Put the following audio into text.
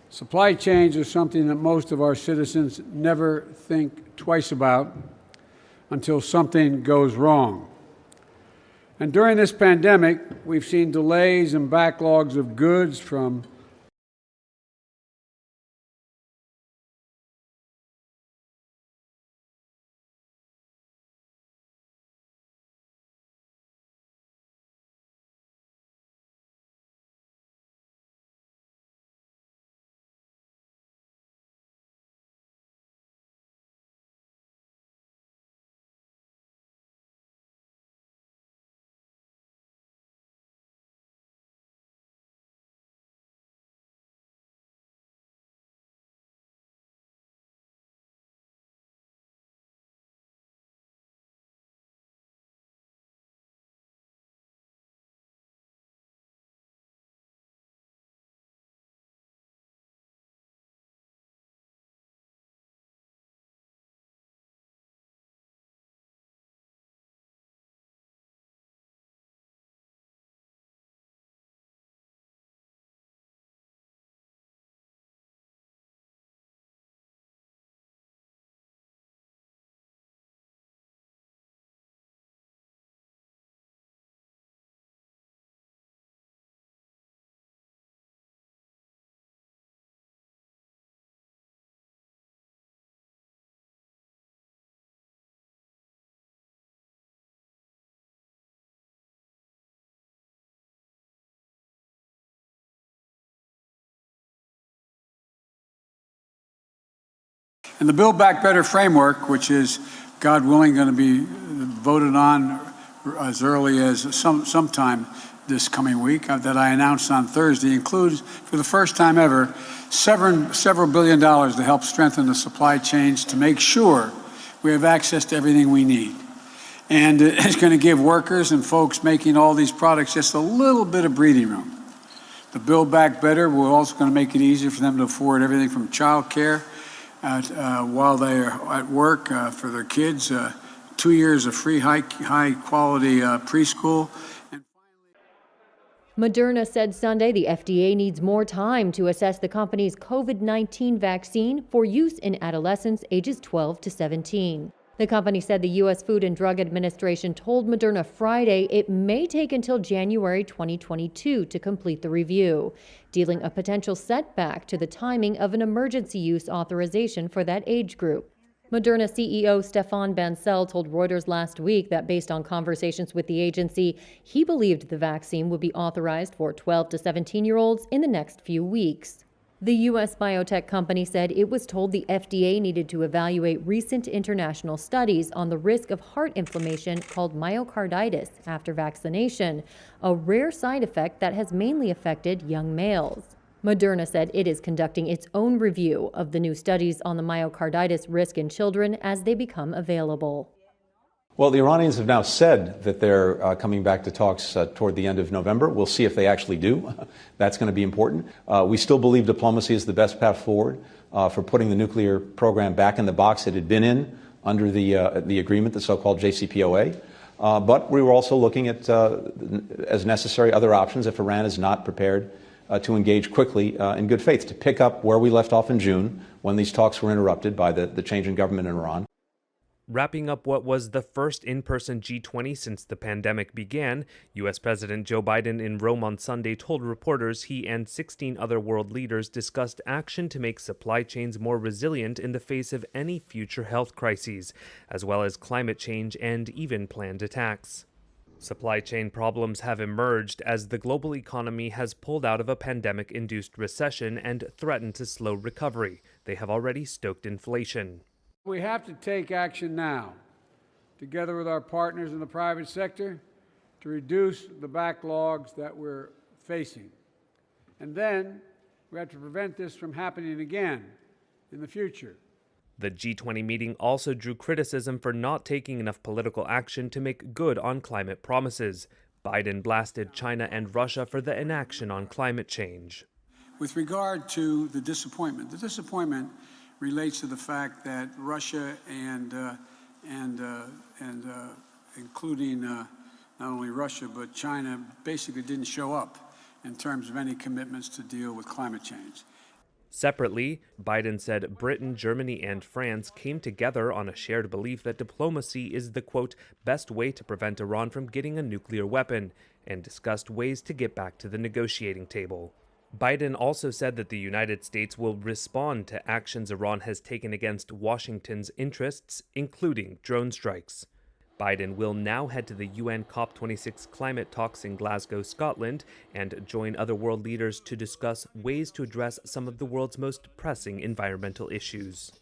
Supply chains are something that most of our citizens never think twice about until something goes wrong. And during this pandemic, we've seen delays and backlogs of goods from And the Build Back Better framework, which is, God willing, going to be voted on as early as sometime this coming week, that I announced on Thursday, includes, for the first time ever, several billion dollars to help strengthen the supply chains to make sure we have access to everything we need. And it's going to give workers and folks making all these products just a little bit of breathing room. The Build Back Better will also going to make it easier for them to afford everything from child care while they are at work for their kids, 2 years of free high-quality preschool. Moderna said Sunday the FDA needs more time to assess the company's COVID-19 vaccine for use in adolescents ages 12 to 17. The company said the U.S. Food and Drug Administration told Moderna Friday it may take until January 2022 to complete the review, dealing a potential setback to the timing of an emergency use authorization for that age group. Moderna CEO Stéphane Bancel told Reuters last week that based on conversations with the agency, he believed the vaccine would be authorized for 12 to 17-year-olds in the next few weeks. The U.S. biotech company said it was told the FDA needed to evaluate recent international studies on the risk of heart inflammation called myocarditis after vaccination, a rare side effect that has mainly affected young males. Moderna said it is conducting its own review of the new studies on the myocarditis risk in children as they become available. Well, the Iranians have now said that they're coming back to talks toward the end of November. We'll see if they actually do. That's going to be important. We still believe diplomacy is the best path forward for putting the nuclear program back in the box it had been in under the agreement, the so-called JCPOA. But we were also looking at, as necessary, other options if Iran is not prepared to engage quickly in good faith, to pick up where we left off in June when these talks were interrupted by the change in government in Iran. Wrapping up what was the first in-person G20 since the pandemic began, U.S. President Joe Biden in Rome on Sunday told reporters he and 16 other world leaders discussed action to make supply chains more resilient in the face of any future health crises, as well as climate change and even planned attacks. Supply chain problems have emerged as the global economy has pulled out of a pandemic-induced recession and threatened to slow recovery. They have already stoked inflation. We have to take action now, together with our partners in the private sector, to reduce the backlogs that we're facing. And then we have to prevent this from happening again in the future. The G20 meeting also drew criticism for not taking enough political action to make good on climate promises. Biden blasted China and Russia for the inaction on climate change. With regard to the disappointment relates to the fact that Russia and including not only Russia, but China basically didn't show up in terms of any commitments to deal with climate change. Separately, Biden said Britain, Germany, and France came together on a shared belief that diplomacy is the, quote, best way to prevent Iran from getting a nuclear weapon, and discussed ways to get back to the negotiating table. Biden also said that the United States will respond to actions Iran has taken against Washington's interests, including drone strikes. Biden will now head to the UN COP26 climate talks in Glasgow, Scotland, and join other world leaders to discuss ways to address some of the world's most pressing environmental issues.